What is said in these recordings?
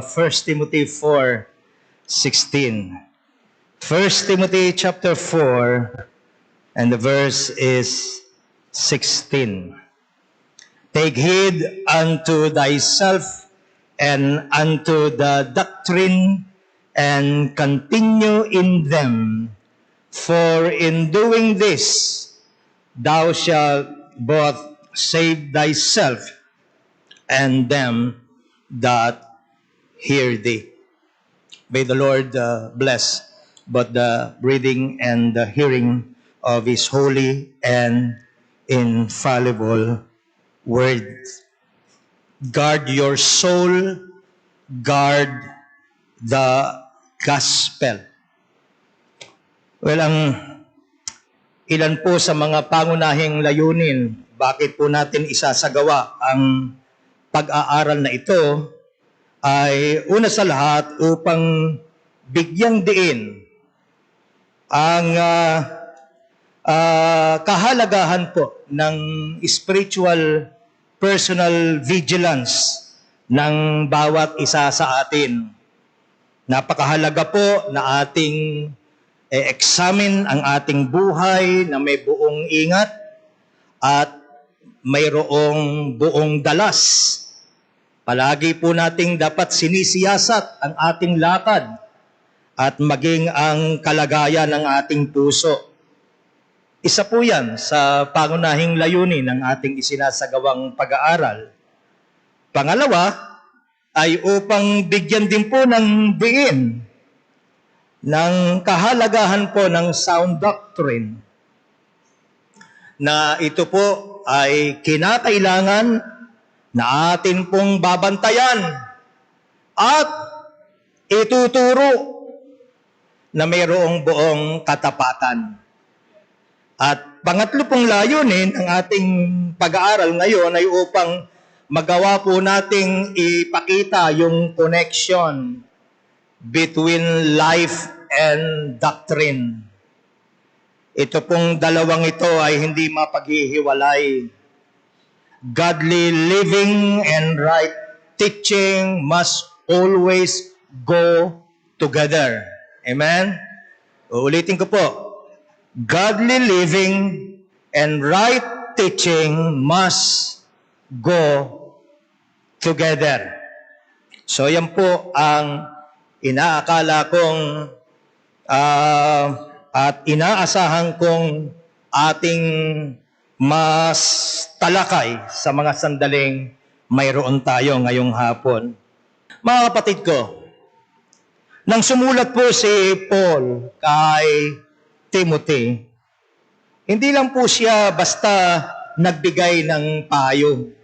1 Timothy 4:16. 1 Timothy chapter 4 and the verse is 16. Take heed unto thyself and unto the doctrine, and continue in them, for in doing this thou shalt both save thyself and them that hear thee. May the Lord bless both the reading and the hearing of His holy and infallible word. Guard your soul, guard the gospel. Well, ilan po sa mga pangunahing layunin, bakit po natin isasagawa ang pag-aaral na ito, ay una sa lahat upang bigyang diin ang kahalagahan po ng spiritual personal vigilance ng bawat isa sa atin. Napakahalaga po na ating examine ang ating buhay na may buong ingat at mayroong buong dalas. Palagi po nating dapat sinisiyasat ang ating lakad at maging ang kalagayan ng ating puso. Isa po yan sa pangunahing layunin ng ating isinasagawang pag-aaral. Pangalawa ay upang bigyan din po ng diin ng kahalagahan po ng sound doctrine na ito po ay kinakailangan na atin pong babantayan at ituturo na mayroong buong katapatan. At pangatlo pong layunin ng ating pag-aaral ngayon ay upang magawa po nating ipakita yung connection between life and doctrine. Ito pong dalawang ito ay hindi mapaghihiwalay. Godly living and right teaching must always go together. Amen? Uulitin ko po. Godly living and right teaching must go together. So yan po ang inaakala kong at inaasahan kong ating mas talakay sa mga sandaling mayroon tayo ngayong hapon. Mga kapatid ko, nang sumulat po si Paul kay Timothy, hindi lang po siya basta nagbigay ng payo.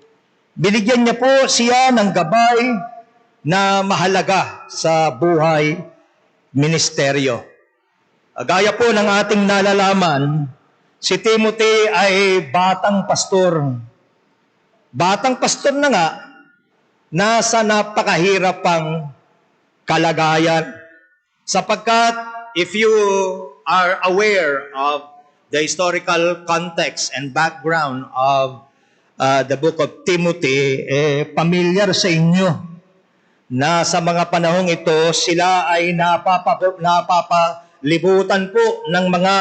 Binigyan niya po siya ng gabay na mahalaga sa buhay ministeryo. Gaya po ng ating nalalaman, si Timothy ay batang pastor. Batang pastor na nga, nasa napakahirapang kalagayan. Sapagkat if you are aware of the historical context and background of the book of Timothy, pamilyar sa inyo na sa mga panahong ito, sila ay napapalibutan po ng mga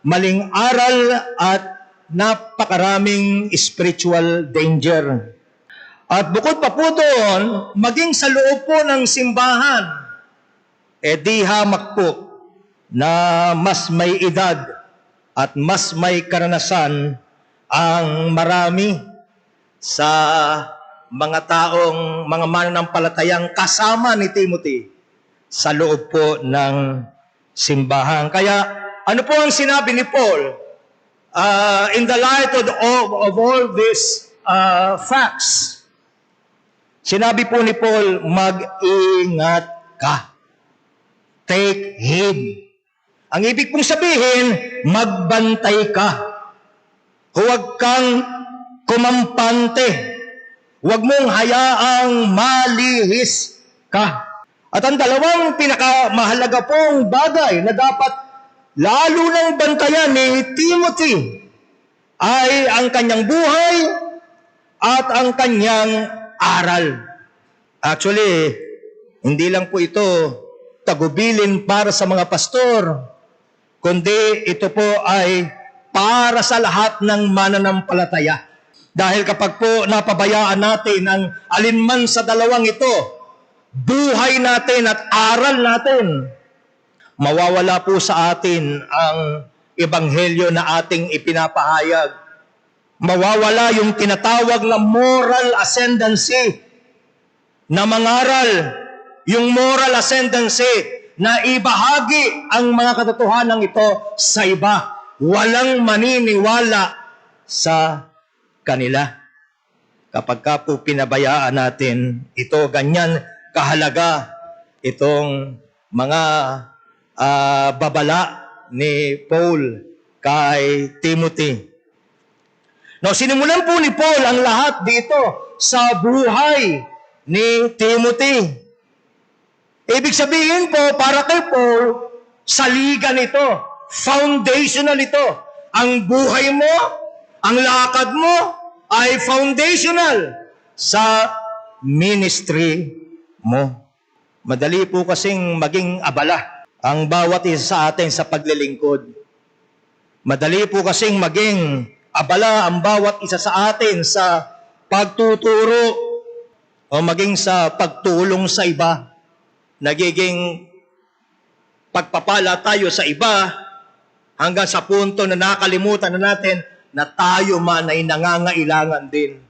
maling aral at napakaraming spiritual danger. At bukod pa po doon, maging sa loob po ng simbahan, di hamak po na mas may edad at mas may karanasan ang marami sa mga taong, mga mananampalatayang kasama ni Timothy sa loob po ng simbahan. Kaya ano po ang sinabi ni Paul? In the light of all these facts, sinabi po ni Paul, mag-ingat ka. Take heed. Ang ibig pong sabihin, magbantay ka. Huwag kang kumampante. Huwag mong hayaang malihis ka. At ang dalawang pinakamahalaga pong bagay na dapat lalo nang bantayan ni Timothy ay ang kanyang buhay at ang kanyang aral. Actually, Hindi lang po ito tagubilin para sa mga pastor, kundi ito po ay para sa lahat ng mananampalataya. Dahil kapag po napabayaan natin ang alinman sa dalawang ito, buhay natin at aral natin, mawawala po sa atin ang ebanghelyo na ating ipinapahayag. Mawawala yung tinatawag na moral ascendancy na mangaral, yung moral ascendancy na ibahagi ang mga katotohanan ito sa iba. Walang maniniwala sa kanila. Kapag ka po pinabayaan natin ito, ganyan kahalaga itong mga babala ni Paul kay Timothy. No, sinimulan po ni Paul ang lahat dito sa buhay ni Timothy. Ibig sabihin po, para kay Paul, saligan ito, foundational ito. Ang buhay mo, ang lakad mo, ay foundational sa ministry mo. Madali po kasing maging abala ang bawat isa sa atin sa paglilingkod. Madali po kasing maging abala ang bawat isa sa atin sa pagtuturo o maging sa pagtulong sa iba. Nagiging pagpapala tayo sa iba hanggang sa punto na nakalimutan na natin na tayo man ay nangangailangan din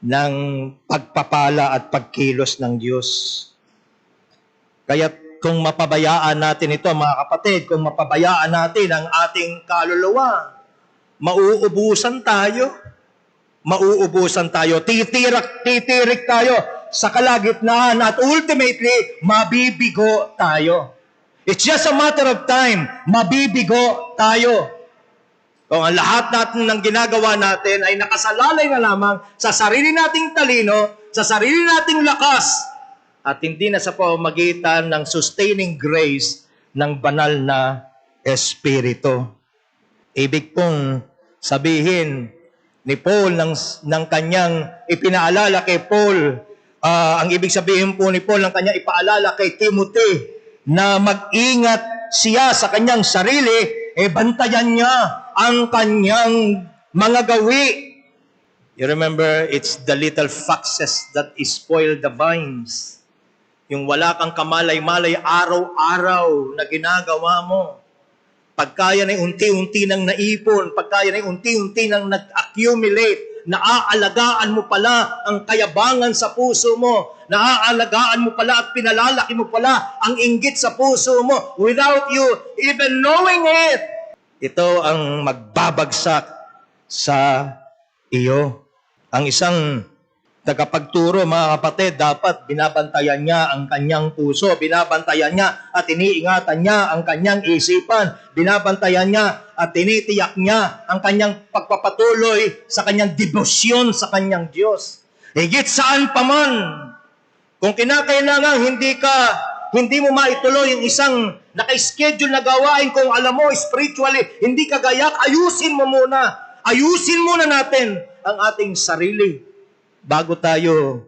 ng pagpapala at pagkilos ng Diyos. Kaya kung mapabayaan natin ito, mga kapatid, kung mapabayaan natin ang ating kaluluwa, mauubusan tayo. Mauubusan tayo. Titirik tayo sa kalagitnaan at ultimately, mabibigo tayo. It's just a matter of time. Mabibigo tayo. Kung ang lahat natin ng ginagawa natin ay nakasalalay na lamang sa sarili nating talino, sa sarili nating lakas, at hindi na sa pamamagitan ng sustaining grace ng banal na Espiritu. Ibig pong sabihin ni Paul ng kanyang ipinaalala kay Paul, ang ibig sabihin po ni Paul ng kanyang ipaalala kay Timothy na mag-ingat siya sa kanyang sarili, bantayan niya ang kanyang mga gawi. You remember, it's the little foxes that spoil the vines. Yung wala kang kamalay-malay araw-araw na ginagawa mo. Pagkaya na unti-unti nang naipon, pagkaya na unti-unti nang nag-accumulate, naaalagaan mo pala ang kayabangan sa puso mo, naaalagaan mo pala at pinalalaki mo pala ang inggit sa puso mo without you even knowing it. Ito ang magbabagsak sa iyo. Ang isang tagapagturo, mga kapatid, dapat binabantayan niya ang kanyang puso, binabantayan niya at iniingatan niya ang kanyang isipan, binabantayan niya at tinitiyak niya ang kanyang pagpapatuloy sa kanyang debosyon sa kanyang Diyos. Higit saan pa man, kung kinakailangan hindi mo maituloy yung isang naka-schedule na gawain, kung alam mo spiritually hindi ka gayak, ayusin mo muna. Ayusin muna natin ang ating sarili bago tayo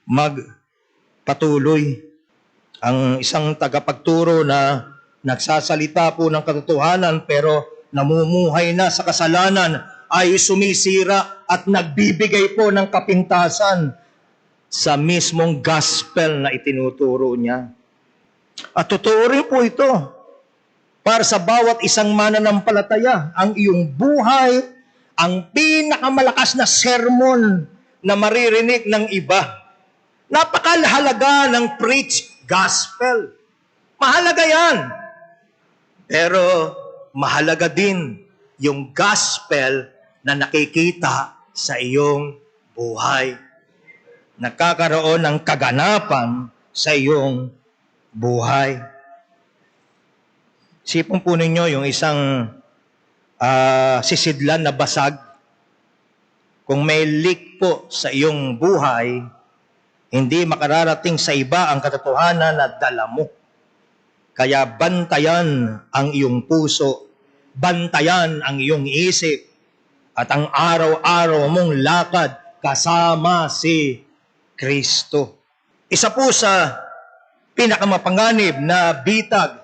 magpatuloy. Ang isang tagapagturo na nagsasalita po ng katotohanan pero namumuhay na sa kasalanan ay sumisira at nagbibigay po ng kapintasan sa mismong gospel na itinuturo niya. At totoo rin po ito para sa bawat isang mananampalataya. Ang iyong buhay ang pinakamalakas na sermon na maririnig ng iba. Napakahalaga ng preach gospel. Mahalaga yan. Pero mahalaga din yung gospel na nakikita sa iyong buhay. Nagkakaroon ng kaganapan sa iyong buhay. Sipon po ninyo yung isang sisidlan na basag. Kung may leak po sa iyong buhay, hindi makararating sa iba ang katotohanan na dala mo. Kaya bantayan ang iyong puso, bantayan ang iyong isip, at ang araw-araw mong lakad kasama si Kristo. Isa po sa pinakamapanganib na bitag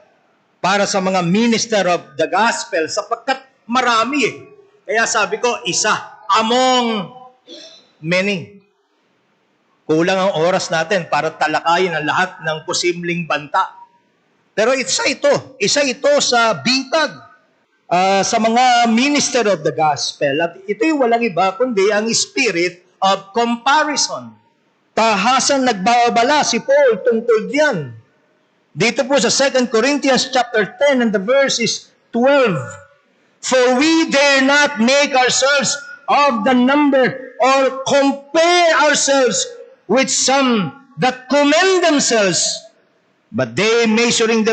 para sa mga minister of the gospel sapagkat marami eh. Kaya sabi ko, isa among many. Kulang ang oras natin para talakayin ang lahat ng posibleng banta. Pero isa ito sa bitag sa mga minister of the gospel. At ito'y walang iba kundi ang spirit of comparison. Tahasan nagbabala si Paul tungkol diyan. Dito po sa 2 Corinthians chapter 10 and the verse is 12. For we dare not make ourselves of the number or compare ourselves with some that commend themselves, but they measuring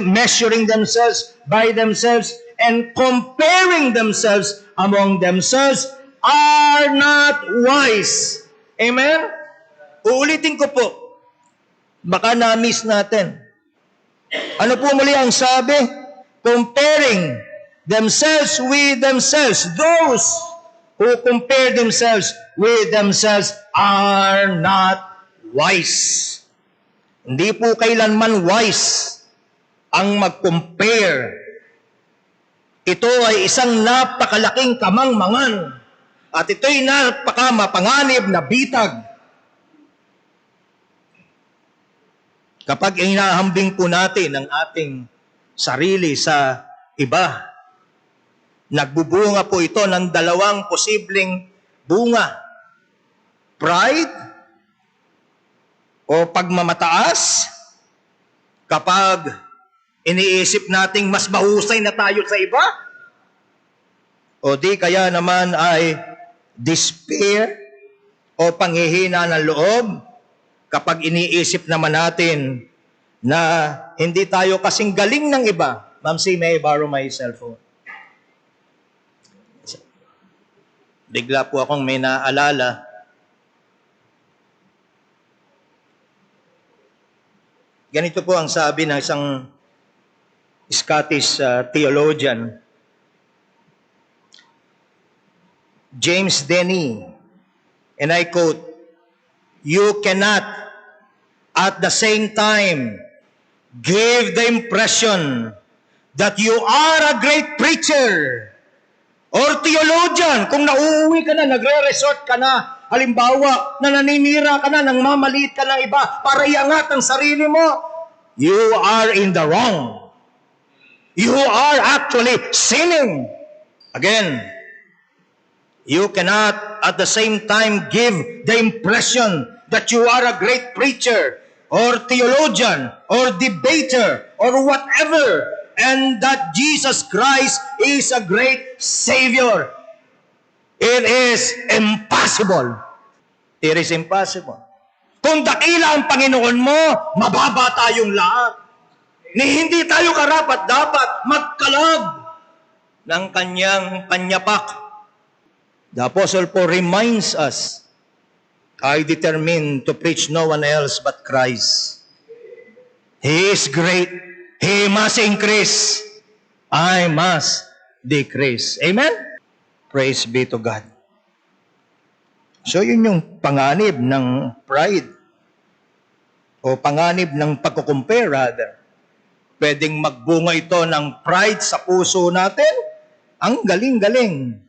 themselves by themselves and comparing themselves among themselves are not wise. Amen? Uulitin ko po. Baka na-miss natin. Ano po muli ang sabi? Comparing themselves with themselves. Those who compare themselves with themselves are not wise. Hindi po kailanman wise ang mag-compare. Ito ay isang napakalaking kamangmangan. At ito'y napakamapanganib na bitag. Kapag inahambing po natin ang ating sarili sa iba, nagbubunga po ito ng dalawang posibleng bunga. Pride o pagmamataas kapag iniisip nating mas mahusay na tayo sa iba. O di kaya naman ay despair o panghihina ng loob kapag iniisip naman natin na hindi tayo kasing galing ng iba. Ma'am C, may I borrow my cellphone? Bigla po akong may naalala. Ganito po ang sabi ng isang Scottish theologian, James Denney, and I quote, "You cannot at the same time give the impression that you are a great preacher or theologian kung nauuwi ka na, nagre-resort ka na, halimbawa, na naninira ka na, nang mamaliit ka ng iba para iangat ang sarili mo, you are in the wrong. You are actually sinning." Again, you cannot at the same time give the impression that you are a great preacher or theologian or debater or whatever, and that Jesus Christ is a great Savior. It is impossible. It is impossible. Kung dakila ang Panginoon mo, mababa tayong lahat. Ni hindi tayo karapat-dapat magkalab ng kanyang panyapak. The Apostle Paul reminds us, I determined to preach no one else but Christ. He is great. He must increase. I must decrease. Amen? Praise be to God. So yun yung panganib ng pride. O panganib ng pagkukumpare rather. Pwedeng magbunga ito ng pride sa puso natin. Ang galing-galing.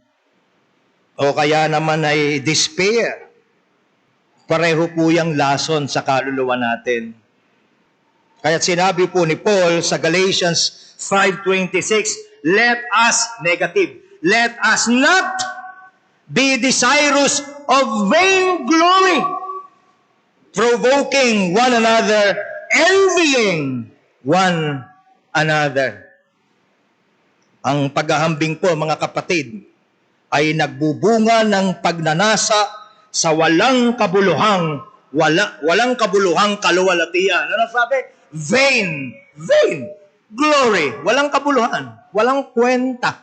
O kaya naman ay despair. Pareho po yung lason sa kaluluwa natin. Kaya sinabi po ni Paul sa Galatians 5:26, let us not be desirous of vain glory, provoking one another, envying one another. Ang paghahambing po, mga kapatid, ay nagbubunga ng pagnanasa sa walang kabuluhang kaluwalhatian. Ano sabi? Vain glory, walang kabuluhan, walang kwenta.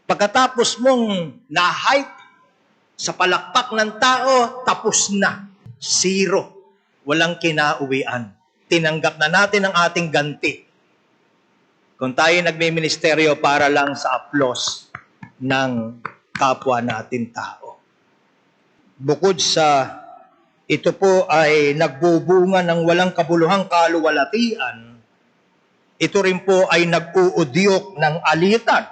Pagkatapos mong na-hype sa palakpak ng tao, tapos na. Zero. Walang kinauwian. Tinanggap na natin ang ating ganti. Kung tayo nagme-ministeryo para lang sa applause ng kapwa natin tao. Bukod sa ito po ay nagbubunga ng walang kabuluhang kaluwalhatian. Ito rin po ay nag-uudyok ng alitan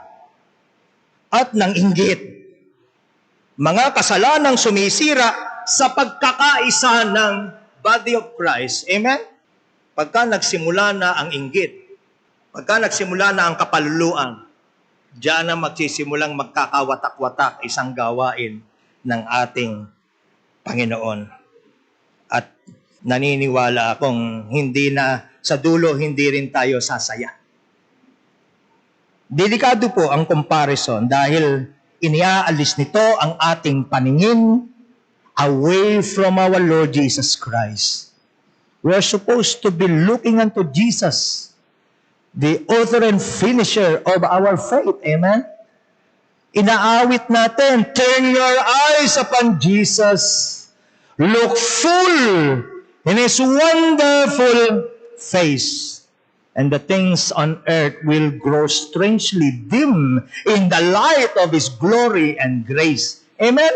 at ng inggit. Mga kasalanang sumisira sa pagkakaisa ng body of Christ. Amen? Pagka nagsimula na ang inggit, pagka nagsimula na ang kapaluluan, diyan na magsisimulang magkakawatak-watak isang gawain ng ating Panginoon. At naniniwala akong sa dulo hindi rin tayo sasaya. Delikado po ang comparison dahil iniaalis nito ang ating paningin away from our Lord Jesus Christ. We are supposed to be looking unto Jesus, the author and finisher of our faith. Amen? Inaawit natin, turn your eyes upon Jesus. Look full in His wonderful face, and the things on earth will grow strangely dim in the light of His glory and grace. Amen?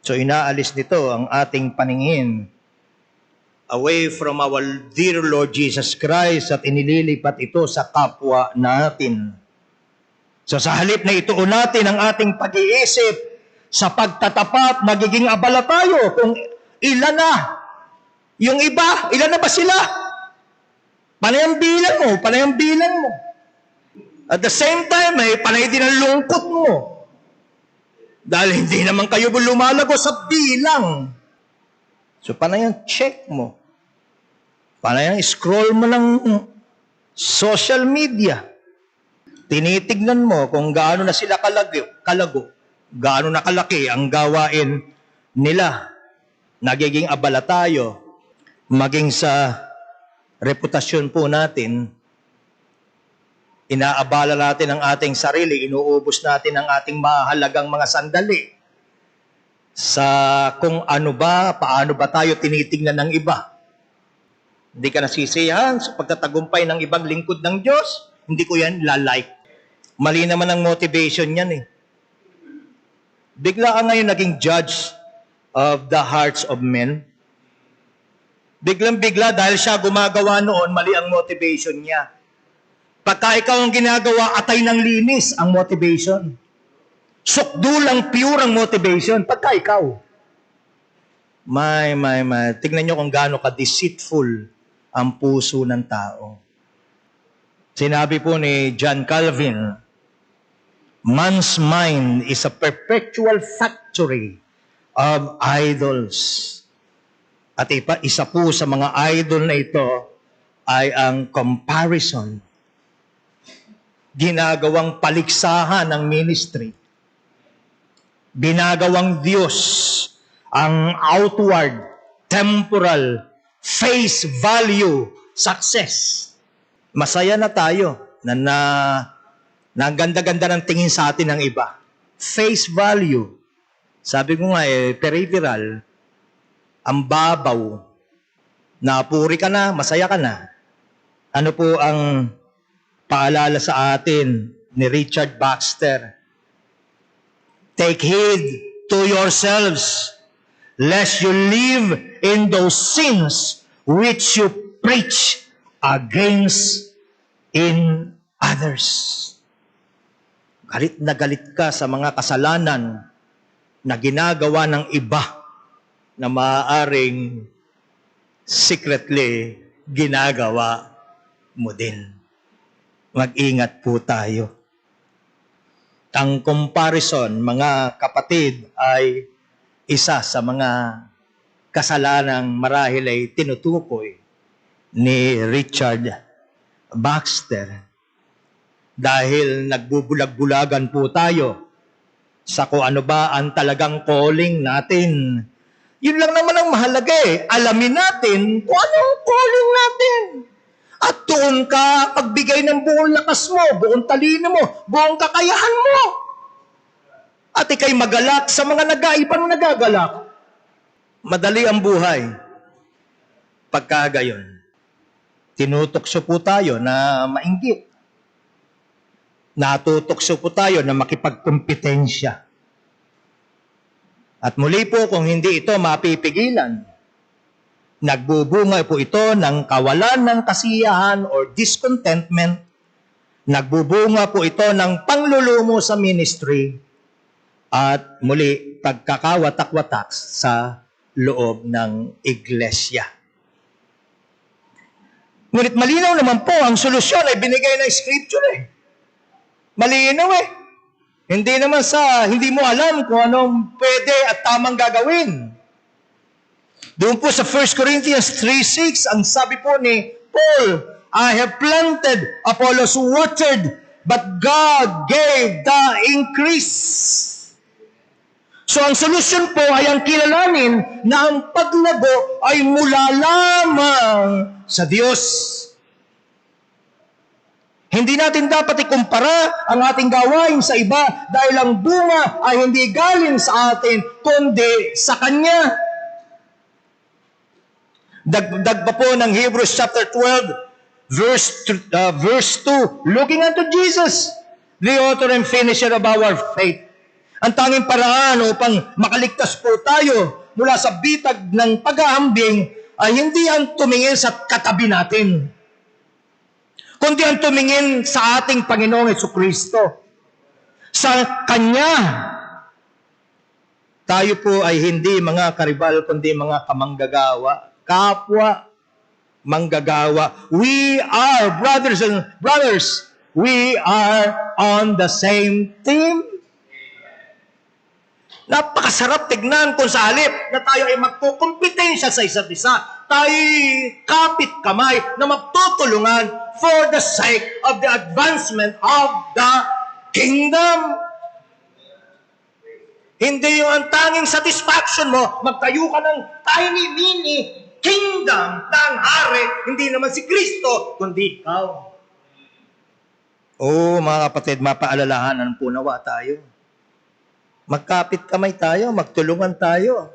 So inaalis nito ang ating paningin away from our dear Lord Jesus Christ at inililipat ito sa kapwa natin. So sa halip na ituon natin ang ating pag-iisip sa pagtatapat, magiging abala tayo kung ilan na. Yung iba, ilan na ba sila? Panay ang bilang mo, panay ang bilang mo. At the same time, panay din ang lungkot mo. Dahil hindi naman kayo lumalago sa bilang. So panay ang check mo. Panay ang scroll mo ng social media. Tinitignan mo kung gaano na sila kalago. Gaano nakalaki ang gawain nila. Nagiging abala tayo, maging sa reputasyon po natin, inaabala natin ang ating sarili, inuubos natin ang ating mahalagang mga sandali sa kung ano ba, paano ba tayo tinitingnan ng iba. Hindi ka nasisiyahan sa pagtatagumpay ng ibang lingkod ng Diyos, hindi ko yan lalike. Mali naman ang motivation yan eh. Bigla ka ngayon naging judge of the hearts of men. Biglang-bigla dahil siya gumagawa noon, mali ang motivation niya. Pagka ikaw ang ginagawa, atay ng linis ang motivation. Sukdulang pure ang motivation. Pagka ikaw. Tignan nyo kung gaano ka-deceitful ang puso ng tao. Sinabi po ni John Calvin, man's mind is a perpetual factory of idols. At isa po sa mga idol na ito ay ang comparison. Ginagawang paligsahan ng ministry. Binagawang Diyos ang outward, temporal, face value, success. Masaya na tayo na ang ganda-ganda ng tingin sa atin ng iba. Face value. Sabi ko nga peripheral. Ang babaw. Napuri ka na, masaya ka na. Ano po ang paalala sa atin ni Richard Baxter? Take heed to yourselves, lest you live in those sins which you preach against in others. Galit na galit ka sa mga kasalanan na ginagawa ng iba na maaaring secretly ginagawa mo din. Mag-ingat po tayo. Ang comparison, mga kapatid, ay isa sa mga kasalanang marahil ay tinutukoy ni Richard Baxter. Dahil nagbubulag-bulagan po tayo sa kung ano ba ang talagang calling natin. Yun lang naman ang mahalaga eh. Alamin natin kung ano ang calling natin. At doon ka pagbigay ng buong lakas mo, buong talino mo, buong kakayahan mo. At ikay magalak sa mga ibang nagagalak. Madali ang buhay. Pagka gayon, tinutokso po tayo na mainggit. Natutokso po tayo na makipagkompetensya. At muli po, kung hindi ito mapipigilan, nagbubunga po ito ng kawalan ng kasiyahan or discontentment. Nagbubunga po ito ng panglulumo sa ministry at muli pagkakawatak-watak sa loob ng iglesia. Ngunit malinaw naman po, ang solusyon ay binigay ng Scripture eh. Malinaw eh. Hindi mo alam kung anong pwede at tamang gagawin. Doon po sa 1 Corinthians 3:6, ang sabi po ni Paul, I have planted, Apollos watered, but God gave the increase. So ang solusyon po ay ang kilalanin na ang paglago ay mula lamang sa Diyos. Hindi natin dapat ikumpara ang ating gawain sa iba dahil ang bunga ay hindi galing sa atin, kundi sa Kanya. Dagdag pa po ng Hebrews chapter 12, verse 2, looking unto Jesus, the author and finisher of our faith. Ang tanging paraan upang makaligtas po tayo mula sa bitag ng paghahambing ay hindi ang tumingin sa katabi natin, kundi ang tumingin sa ating Panginoong Jesucristo. Sa Kanya, tayo po ay hindi mga karibal, kundi mga kamanggagawa, kapwa manggagawa. We are brothers. We are on the same team. Napakasarap tignan kung sa halip na tayo ay magkukumpetensya sa isa't isa. Tayo kapit kamay na magtutulungan for the sake of the advancement of the kingdom. Hindi yung ang tanging satisfaction mo, magtayo ka ng tiny mini kingdom ng hari, hindi naman si Kristo, kundi ikaw. Mga kapatid, mapaalalahanan po nawa tayo. Magkapit kamay tayo, magtulungan tayo.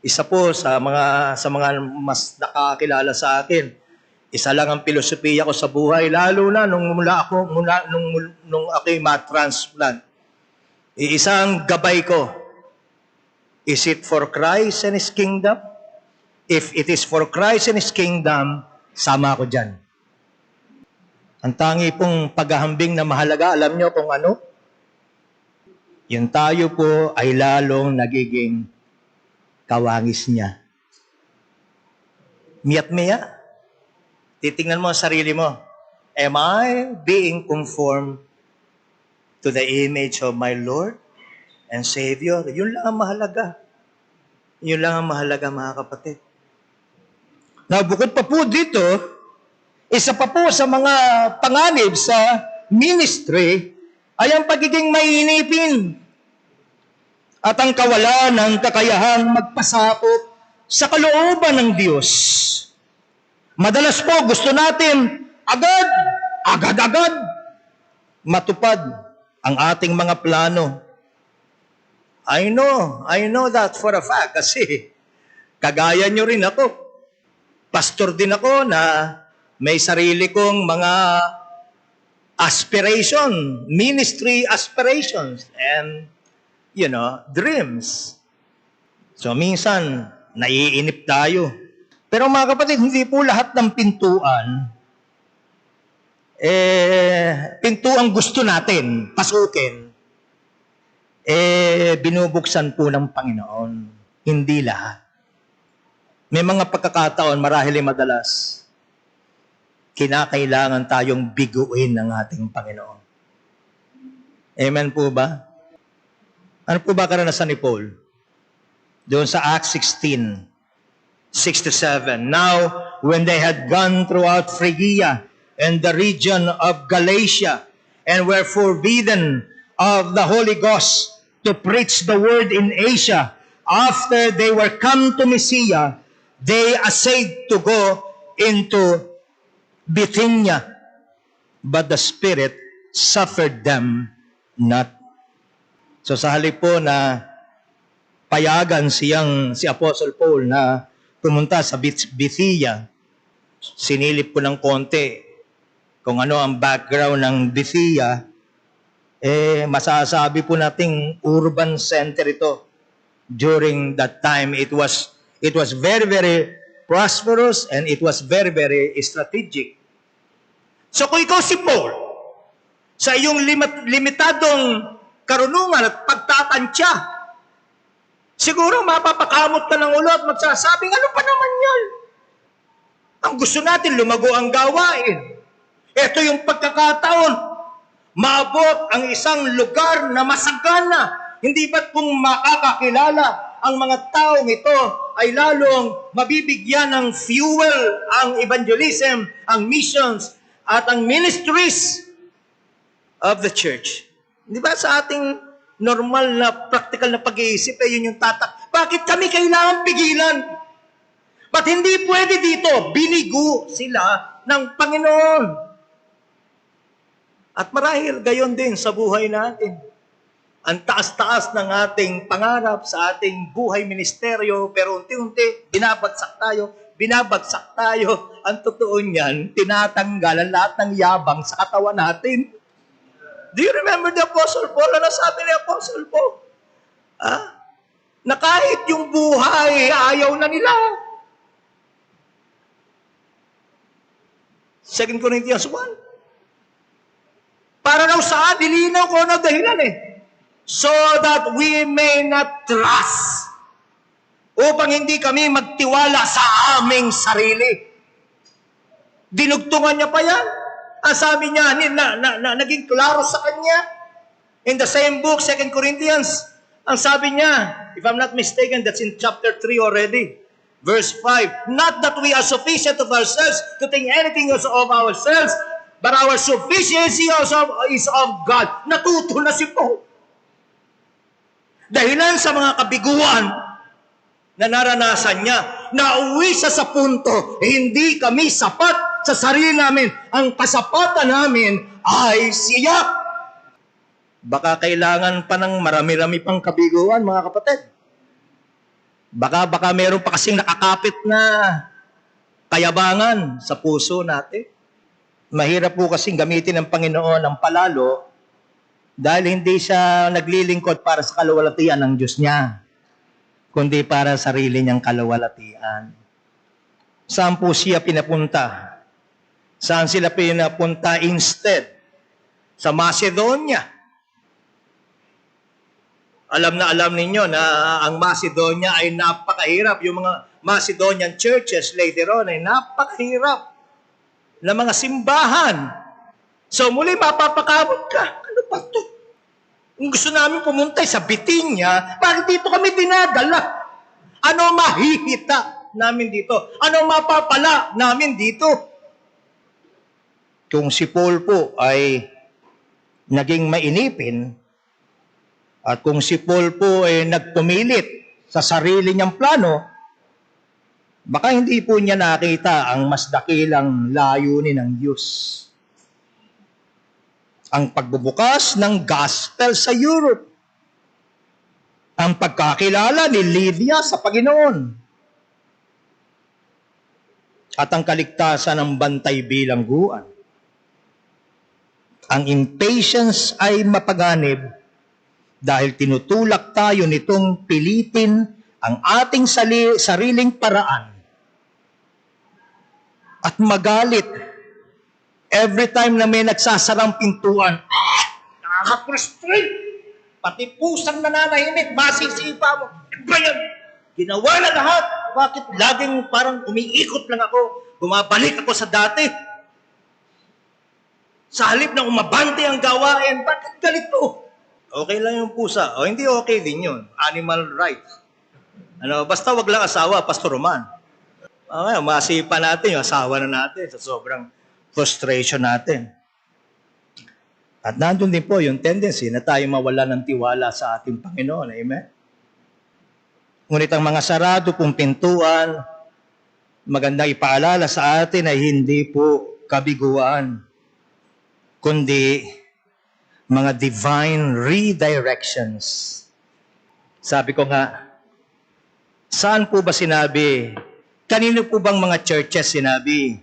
Isa po sa mga mas nakakilala sa akin, isa lang ang filosofiya ko sa buhay, lalo na nung ako'y ma-transplant. Isang gabay ko, is it for Christ and His kingdom? If it is for Christ and His kingdom, sama ako dyan. Ang tangi pong paghahambing na mahalaga, alam nyo kung ano? Yung tayo po ay lalong nagiging kawangis niya. Miya't miya. Titingnan mo ang sarili mo. Am I being conformed to the image of my Lord and Savior? Yun lang ang mahalaga. Yun lang ang mahalaga, mga kapatid. Now, bukod pa po dito, isa pa po sa mga panganib sa ministry ay ang pagiging mainipin at ang kawalan ng kakayahang magpasakop sa kalooban ng Diyos. Madalas po gusto natin agad matupad ang ating mga plano. I know that for a fact kasi kagaya nyo rin ako. Pastor din ako na may sarili kong mga aspiration, ministry aspirations, and, dreams. So, minsan, naiinip tayo. Pero mga kapatid, hindi po lahat ng pintuan, pintuang gusto natin pasukin, binubuksan po ng Panginoon. Hindi lahat. May mga pagkakataon, marahil ay madalas, kinakailangan tayong biguin ng ating Panginoon. Amen po ba? Ano po ba karanasan ni Paul? Doon sa Acts 16, 6-7. Now, when they had gone throughout Phrygia and the region of Galatia, and were forbidden of the Holy Ghost to preach the word in Asia, after they were come to Mysia, they essayed to go into Bithynia, but the Spirit suffered them not. So sa halip po na payagan si Apostle Paul na pumunta sa Bithynia, sinilip ko ng konti kung ano ang background ng Bithynia, masasabi po nating urban center ito during that time. It was very, very prosperous and it was very, very strategic. So kung ikaw si Paul, sa iyong limitadong karunungan at pagtatansya, siguro mapapakamot ka ng ulo at magsasabing, ano pa naman yan? Ang gusto natin, lumago ang gawain. Ito yung pagkakataon, maabot ang isang lugar na masagana. Hindi ba't kung makakakilala ang mga taong ito ay lalong mabibigyan ng fuel ang evangelism, ang missions, at ang ministries of the church. Di ba sa ating normal na practical na pag-iisip, yun yung tatak. Bakit kami kailangan pigilan? Ba't hindi pwede dito? Binigo sila ng Panginoon. At marahil gayon din sa buhay natin. Ang taas-taas ng ating pangarap sa ating buhay ministeryo, pero unti-unti, binabagsak tayo. Ang totoo niyan, tinatanggal ang lahat ng yabang sa katawan natin. Do you remember the Apostle Paul? Ano sabi ni Apostle Paul? Na kahit yung buhay, ayaw na nila. 2 Corinthians 1. Para daw saan, dilinaw ko na dahilan so that we may not trust. Upang hindi kami magtiwala sa aming sarili. Dinugtungan niya pa yan. Ang sabi niya, naging klaro sa kanya. In the same book, 2 Corinthians, ang sabi niya, if I'm not mistaken, that's in chapter 3 already. Verse 5, not that we are sufficient of ourselves to think anything of ourselves, but our sufficiency is of God. Natuto na si Paul. Dahilan sa mga kabiguan na naranasan niya, nauwi siya sa punto, hindi kami sapat sa sarili namin. Ang kasapatan namin ay siya. Baka kailangan pa ng marami-rami pang kabiguan, mga kapatid. Baka meron pa kasing nakakapit na kayabangan sa puso natin. Mahirap po kasing gamitin ng Panginoon ang palalo dahil hindi siya naglilingkod para sa kaluwalhatian ng Diyos niya, kundi para sa sarili niyang kaluwalhatian. Saan po siya pinapunta? Saan sila pinapunta instead? Sa Macedonia. Alam na alam ninyo na ang Macedonia ay napakahirap. Yung mga Macedonian churches later on ay napakahirap na mga simbahan. So muli mapapakamot ka. Ano ba ito? Kung gusto namin pumunta sa Bithynia, bakit dito kami dinadala? Ano mahihita namin dito? Ano mapapala namin dito? Kung si Paul po ay naging mainipin, at kung si Paul po ay nagpumilit sa sarili niyang plano, baka hindi po niya nakita ang mas dakilang layunin ng Diyos. Ang pagbubukas ng gospel sa Europe. Ang pagkakilala ni Lydia sa Panginoon. At ang kaligtasan ng bantay bilangguan. Ang impatience ay mapaganib dahil tinutulak tayo nitong pilitin ang ating sariling paraan at magalit every time na may nagsasarang pintuan. Nakaka-frustrate! Pati pusang nananahimik, masisipa mo. Ba yan? Ginawa na lahat. Bakit laging parang umiikot lang ako? Bumabalik ako sa dati. Sa halip na umabante ang gawain, bakit ganito? Okay lang yung pusa. O hindi okay din yun. Animal rights. Basta wag lang asawa, Pastor Roman. Masipa natin yung asawa na natin sa sobrang frustration natin. At nandun din po yung tendency na tayo mawala ng tiwala sa ating Panginoon. Amen? Ngunit ang mga sarado pong pintuan, magandang ipaalala sa atin ay hindi po kabiguan, kundi mga divine redirections. Sabi ko nga, saan po ba sinabi, kanino po bang mga churches sinabi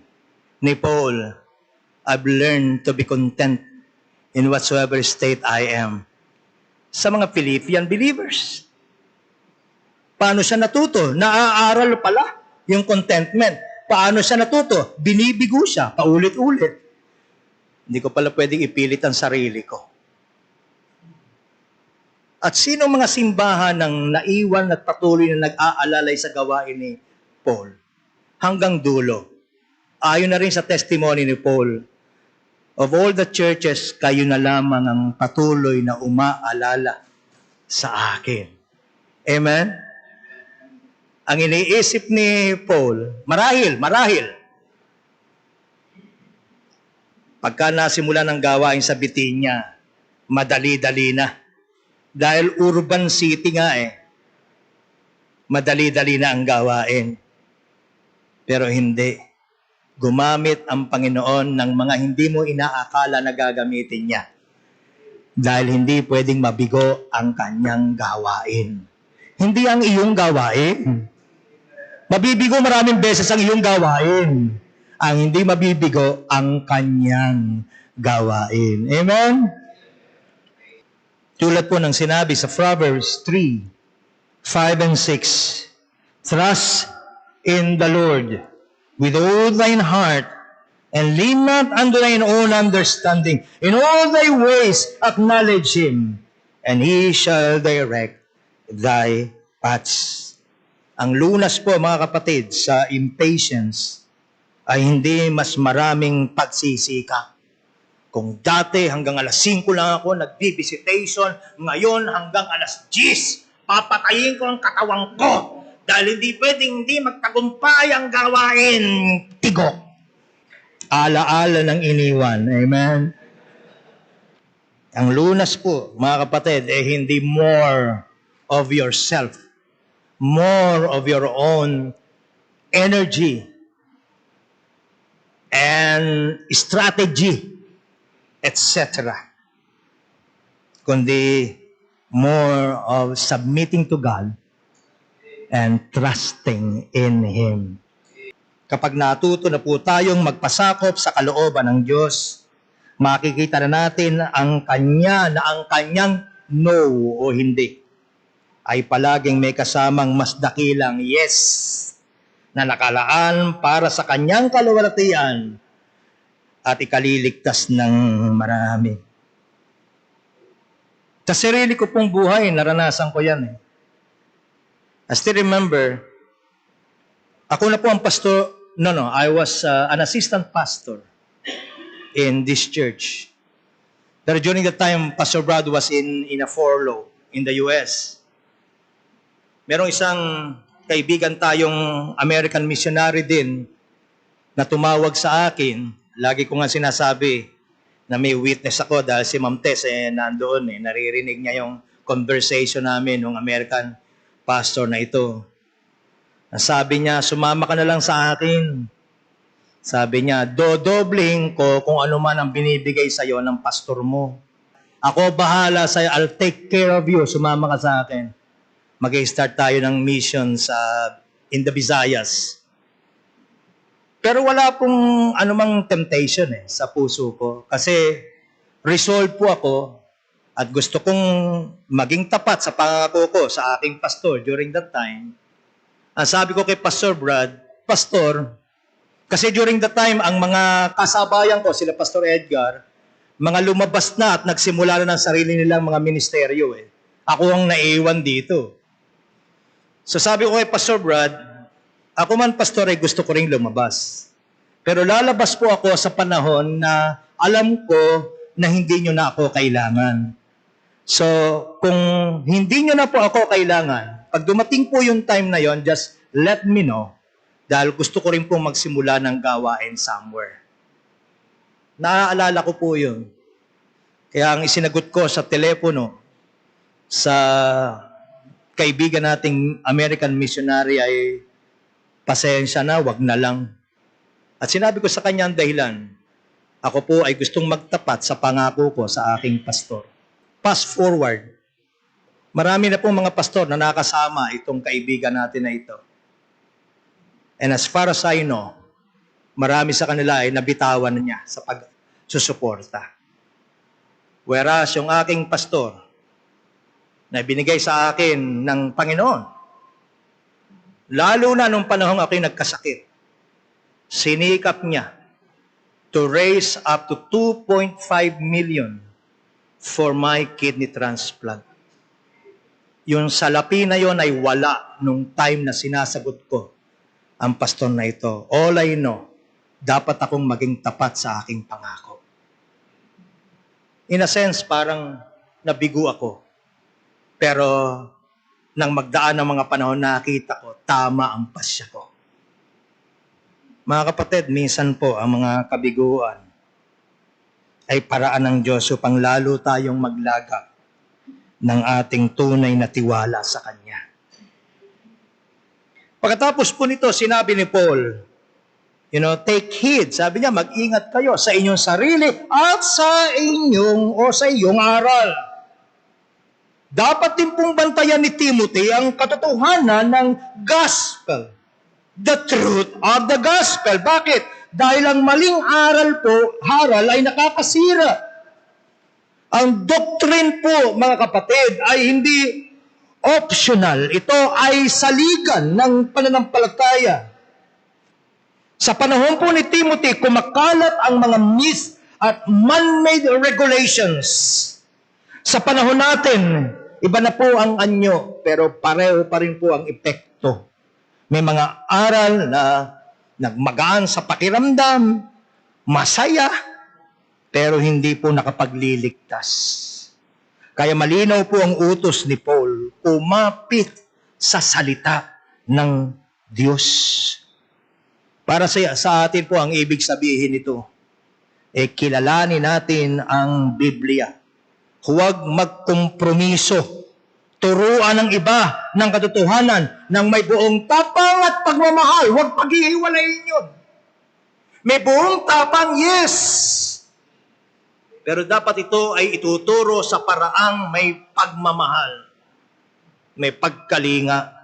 ni Paul, I've learned to be content in whatsoever state I am? Sa mga Philippian believers. Paano siya natuto? Naaaral pala yung contentment. Paano siya natuto? Binibigo siya, paulit-ulit. Hindi ko pala pwedeng ipilit ang sarili ko. At sino mga simbahan ng naiwan at patuloy na nag-aalalay sa gawain ni Paul? Hanggang dulo. Ayon na rin sa testimony ni Paul, of all the churches, kayo na lamang ang patuloy na umaalala sa akin. Amen? Ang iniisip ni Paul, marahil, pagka nasimula ng gawain sa Bitinya, madali-dali na. Dahil urban city nga madali-dali na ang gawain. Pero hindi. Gumamit ang Panginoon ng mga hindi mo inaakala na gagamitin niya. Dahil hindi pwedeng mabigo ang kanyang gawain. Hindi ang iyong gawain. Mabibigo maraming beses ang iyong gawain. Ang hindi mabibigo ang kanyang gawain. Amen? Tulad po ng sinabi sa Proverbs 3, 5 and 6, trust in the Lord with all thine heart, and lean not unto thine own understanding. In all thy ways acknowledge Him, and He shall direct thy paths. Ang lunas po, mga kapatid, sa impatience ay hindi mas maraming pagsisika. Kung dati hanggang alas 5 lang ako nag-visitation, ngayon hanggang alas 10, papatayin ko ang katawan ko. Dahil hindi pwedeng hindi magtagumpay ang gawain. Tigok. Ala-ala ng iniwan. Amen? Ang lunas po, mga kapatid, hindi more of yourself. More of your own energy and strategy, etc. Kundi more of submitting to God and trusting in Him. Kapag natuto na po tayong magpasakop sa kalooban ng Diyos, makikita na natin ang kanyang no o hindi ay palaging may kasamang mas dakilang yes na nakalaan para sa kanyang kaluwalhatian at ikaliligtas ng marami. Sa sarili ko pong buhay, naranasan ko yan. I still remember, ako na po ang pastor, I was an assistant pastor in this church. Pero during the time, Pastor Brad was in a furlough in the US. Merong isang kaibigan tayong American missionary din na tumawag sa akin. Lagi ko nga sinasabi na may witness ako dahil si Ma'am Tess nandoon naririnig niya yung conversation namin ng American pastor na ito. Sabi niya, sumama ka na lang sa akin. Sabi niya, dodobling ko kung ano man ang binibigay sa iyo ng pastor mo. Ako bahala sa iyo, I'll take care of you. Sumama ka sa akin. Mag-start tayo ng mission in the Visayas. Pero wala pong anumang temptation sa puso ko. Kasi resolve po ako at gusto kong maging tapat sa pangako ko sa aking pastor during that time. Ang sabi ko kay Pastor Brad, Pastor, kasi during that time, ang mga kasabayan ko, sila Pastor Edgar, mga lumabas na at nagsimula na ng sarili nilang mga ministeryo. Ako ang naiwan dito. So sabi ko kay Pastor Brad, ako man pastor ay gusto ko ring lumabas. Pero lalabas po ako sa panahon na alam ko na hindi nyo na ako kailangan. So kung hindi nyo na po ako kailangan, pag dumating po yung time na yon, just let me know. Dahil gusto ko rin po magsimula ng gawain somewhere. Naaalala ko po yun. Kaya ang isinagot ko sa telepono sa kaibigan nating American missionary ay pasensya na, wag na lang. At sinabi ko sa kanya ang dahilan, ako po ay gustong magtapat sa pangako ko sa aking pastor. Fast forward, marami na pong mga pastor na nakasama itong kaibigan natin na ito. And as far as I know, marami sa kanila ay nabitawan niya sa pagsusuporta. Whereas yung aking pastor, na binigay sa akin ng Panginoon, lalo na nung panahon ako'y nagkasakit, sinikap niya to raise up to 2.5 million for my kidney transplant. Yung salapi na yon ay wala nung time na sinasagot ko ang pastor na ito. All I know, dapat akong maging tapat sa aking pangako. In a sense, parang nabigo ako. Pero nang magdaan ng mga panahon, nakita ko, tama ang pasya ko. Mga kapatid, minsan po ang mga kabiguan ay paraan ng Diyos upang lalo tayong maglagak ng ating tunay na tiwala sa Kanya. Pagkatapos po nito, sinabi ni Paul, take heed. Sabi niya, mag-ingat kayo sa inyong sarili at sa iyong aral. Dapat din pong bantayan ni Timothy ang katotohanan ng gospel. The truth of the gospel. Bakit? Dahil ang maling haral ay nakakasira. Ang doctrine po, mga kapatid, ay hindi optional. Ito ay saligan ng pananampalataya. Sa panahon po ni Timothy, kumakalat ang mga myth at man-made regulations. Sa panahon natin, iba na po ang anyo, pero pareho pa rin po ang epekto. May mga aral na nagmagaan sa pakiramdam, masaya, pero hindi po nakapagliligtas. Kaya malinaw po ang utos ni Paul, umapit sa salita ng Diyos. Para sa atin po ang ibig sabihin nito, kilalanin natin ang Biblia. Huwag magkompromiso. Turuan ng iba ng katotohanan ng may buong tapang at pagmamahal. Huwag paghihiwalayin yun. May buong tapang, yes. Pero dapat ito ay ituturo sa paraang may pagmamahal. May pagkalinga.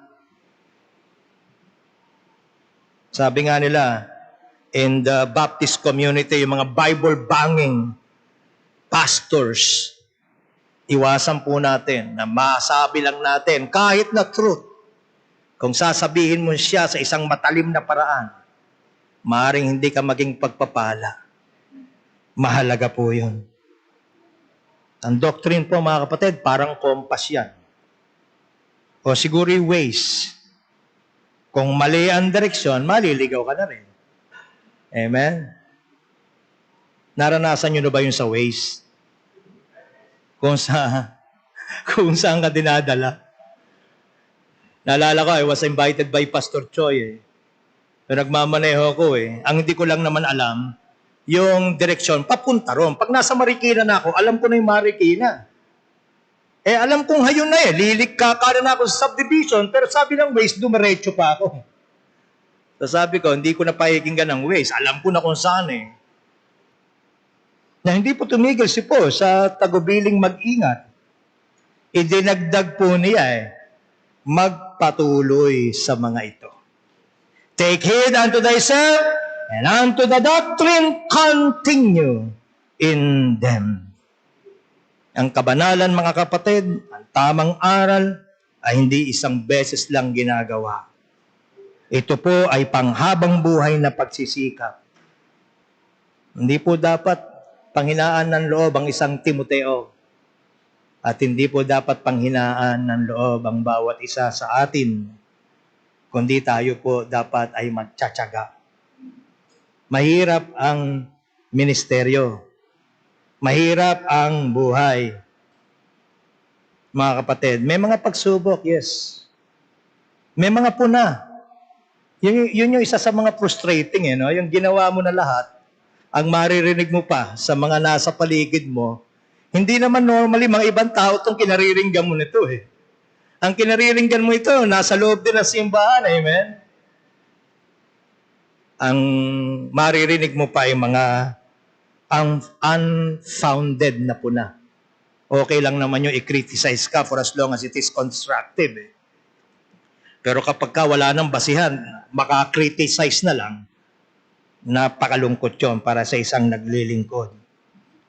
Sabi nga nila, in the Baptist community, yung mga Bible-banging pastors, iwasan po natin na masabi lang natin kahit na truth. Kung sasabihin mo siya sa isang matalim na paraan, maaaring hindi ka maging pagpapala. Mahalaga po yun. Ang doctrine po, mga kapatid, parang kompas yan. O siguro yung ways. Kung mali ang direksyon, maliligaw ka na rin. Amen? Naranasan nyo na ba yung sa ways? Kung saan ka dinadala. Naalala ko, I was invited by Pastor Choi. Nagmamaneho ko Ang hindi ko lang naman alam, yung direksyon, papunta ron. Pag nasa Marikina na ako, alam ko na yung Marikina. Alam kong hayon na lilikaka na ako sa subdivision, pero sabi ng Waze, dumiretso pa ako. So sabi ko, hindi ko na pakikinggan ng Waze. Alam ko na kung saan Na hindi po tumigil si Paul sa tagubiling mag-ingat. Idinagdag po niya magpatuloy sa mga ito. Take heed unto thyself and unto the doctrine continue in them. Ang kabanalan, mga kapatid, ang tamang aral ay hindi isang beses lang ginagawa. Ito po ay panghabang buhay na pagsisikap. Hindi po dapat panghinaan ng loob ang isang Timoteo. At hindi po dapat panghinaan ng loob ang bawat isa sa atin. Kundi tayo po dapat ay magtsatsaga. Mahirap ang ministeryo. Mahirap ang buhay. Mga kapatid, may mga pagsubok, yes. May mga puna. Yun yung isa sa mga frustrating, yung ginawa mo na lahat, ang maririnig mo pa sa mga nasa paligid mo, hindi naman normally mga ibang tao itong kinariringgan mo nito Ang kinariringgan mo ito, nasa loob din ng simbahan, amen? Ang maririnig mo pa ay mga ang unfounded na puna. Okay lang naman yung i-criticize ka for as long as it is constructive. Pero kapag ka wala nang basihan, maka-criticize na lang, napakalungkot yun para sa isang naglilingkod.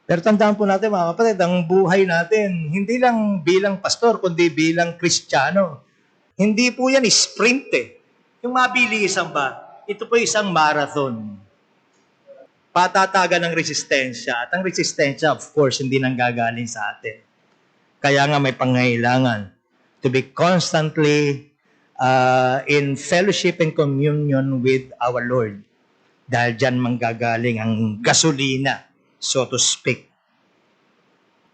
Pero tandaan po natin, mga kapatid, ang buhay natin, hindi lang bilang pastor, kundi bilang Kristiyano. Hindi po yan sprint Yung mabilisan ba? Ito po isang marathon. Patatagan ng resistensya. At ang resistensya, of course, hindi nanggagaling sa atin. Kaya nga may pangangailangan to be constantly in fellowship and communion with our Lord. Dahil dyan manggagaling ang gasolina, so to speak.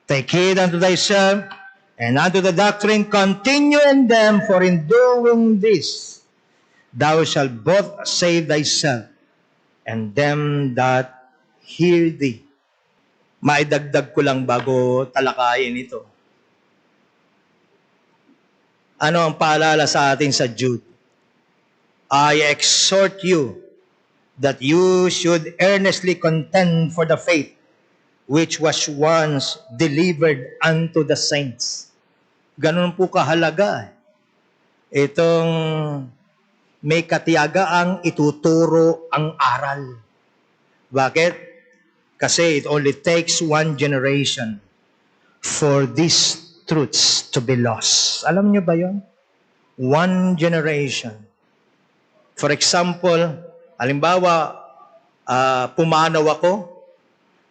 Take heed unto thyself and unto the doctrine, continue in them, for in doing this, thou shalt both save thyself and them that hear thee. Maidagdag ko lang bago talakayin ito. Ano ang paalala sa atin sa Jude? I exhort you that you should earnestly contend for the faith which was once delivered unto the saints. Ganun po kahalaga. Itong may katiyagaang ituturo ang aral. Bakit? Kasi it only takes one generation for these truths to be lost. Alam niyo ba yon? One generation. For example, halimbawa, pumanaw ako.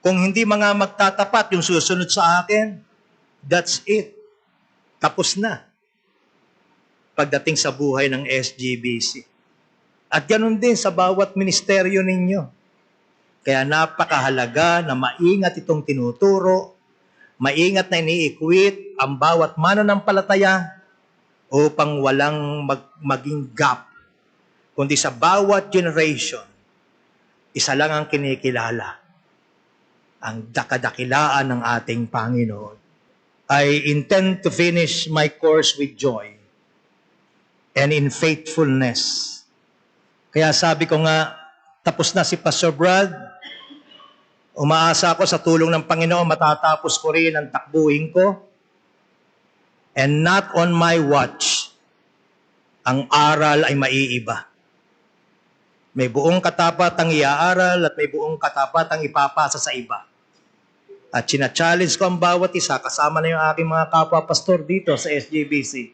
Kung hindi mga magtatapat yung susunod sa akin, that's it. Tapos na. Pagdating sa buhay ng SGBC. At ganun din sa bawat ministeryo ninyo. Kaya napakahalaga na maingat itong tinuturo, maingat na ini-equate ang bawat mananampalataya upang walang maging gap. Kundi sa bawat generation, isa lang ang kinikilala, ang dakadakilaan ng ating Panginoon. I intend to finish my course with joy and in faithfulness. Kaya sabi ko nga, tapos na si Pastor Brad, umaasa ako sa tulong ng Panginoon, matatapos ko rin ang takbuhin ko. And not on my watch, ang aral ay maiiba. May buong katapatang iaaral at may buong katapatang ipapasa sa iba. At sina-challenge ko ang bawat isa, kasama na yung aking mga kapwa-pastor dito sa SGBC,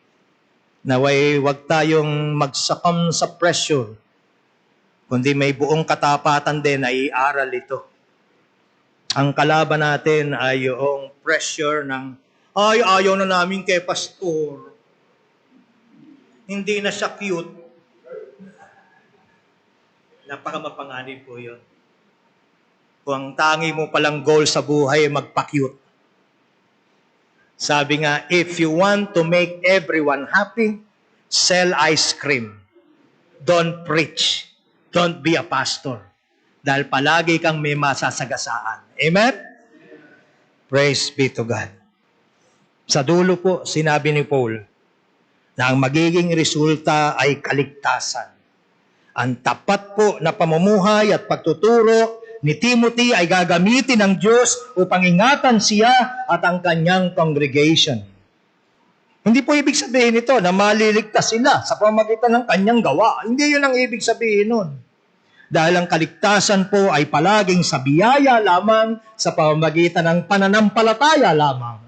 na wag tayong magsakam sa pressure, kundi may buong katapatan din na iaral ito. Ang kalaban natin ay yung pressure ng, ayaw na namin kay pastor. Hindi na siya cute. Napakamapanganib po yun. Kung ang tangi mo palang goal sa buhay, magpa-cute. Sabi nga, if you want to make everyone happy, sell ice cream. Don't preach. Don't be a pastor. Dahil palagi kang may masasagasaan. Amen? Praise be to God. Sa dulo po, sinabi ni Paul, na ang magiging resulta ay kaligtasan. Ang tapat po na pamumuhay at pagtuturo ni Timothy ay gagamitin ng Diyos upang ingatan siya at ang kanyang congregation. Hindi po ibig sabihin ito na maliligtas sila sa pamamagitan ng kanyang gawa. Hindi yun ang ibig sabihin nun. Dahil ang kaligtasan po ay palaging sa biyaya lamang, sa pamamagitan ng pananampalataya lamang.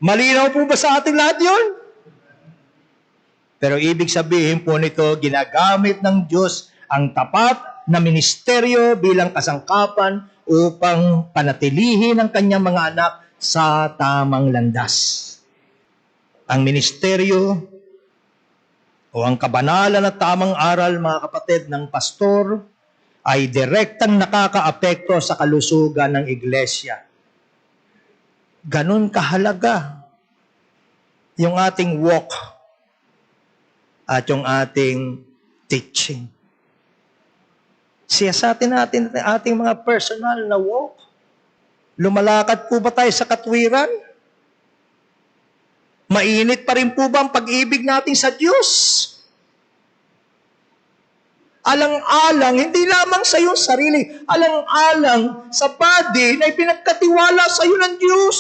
Malinaw po ba sa ating lahat yun? Pero ibig sabihin po nito, ginagamit ng Diyos ang tapat na ministeryo bilang kasangkapan upang panatilihin ang kanyang mga anak sa tamang landas. Ang ministeryo o ang kabanalan at tamang aral, mga kapatid, ng pastor ay direktang nakakaapekto sa kalusugan ng iglesia. Ganun kahalaga yung ating walk at yung ating teaching. Siyasatin natin ang ating mga personal na walk. Lumalakad po ba tayo sa katwiran? Mainit pa rin po ba ang pag-ibig natin sa Diyos? Alang-alang, hindi lamang sa iyong sarili, alang-alang sa body na ipinagkatiwala sa iyo ng Diyos.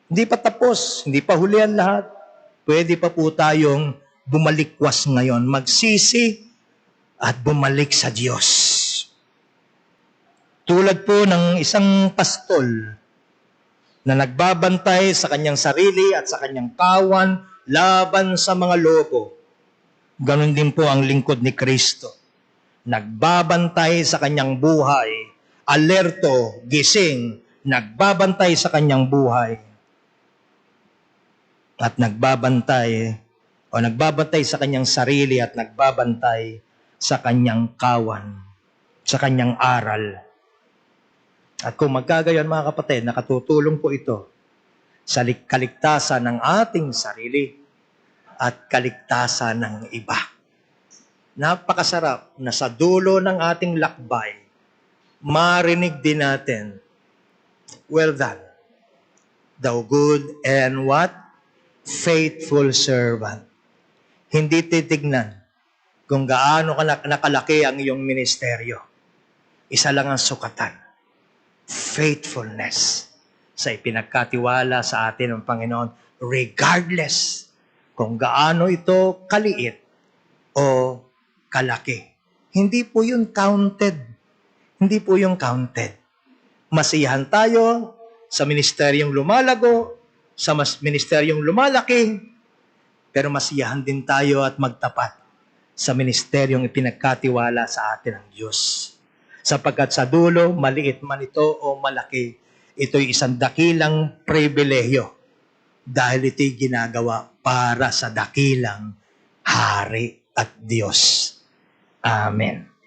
Hindi pa tapos, hindi pa huli ang lahat. Pwede pa po tayong bumalikwas ngayon, magsisi at bumalik sa Diyos. Tulad po ng isang pastol na nagbabantay sa kanyang sarili at sa kanyang kawan laban sa mga lobo. Ganon din po ang lingkod ni Kristo. Nagbabantay sa kanyang buhay, alerto, gising, nagbabantay sa kanyang buhay. At nagbabantay sa kanyang sarili at nagbabantay sa kanyang kawan, sa kanyang aral. At kung magkagayon mga kapatid, nakatutulong po ito sa kaligtasan ng ating sarili at kaligtasan ng iba. Napakasarap na sa dulo ng ating lakbay, marinig din natin, well done, thou good and what? Faithful servant. Hindi titignan kung gaano nakalaki ang iyong ministeryo. Isa lang ang sukatan, faithfulness sa ipinagkatiwala sa atin ng Panginoon, regardless kung gaano ito kaliit o kalaki. Hindi po yun counted. Hindi po yung counted. Masiyahan tayo sa ministeryong lumalago, sa ministeryong lumalaki, pero masiyahan din tayo at magtapat sa ministeryong ipinagkatiwala sa atin ng Diyos. Sapagkat sa dulo, maliit man ito o malaki, ito'y isang dakilang pribilehyo dahil ito'y ginagawa para sa dakilang Hari at Diyos. Amen.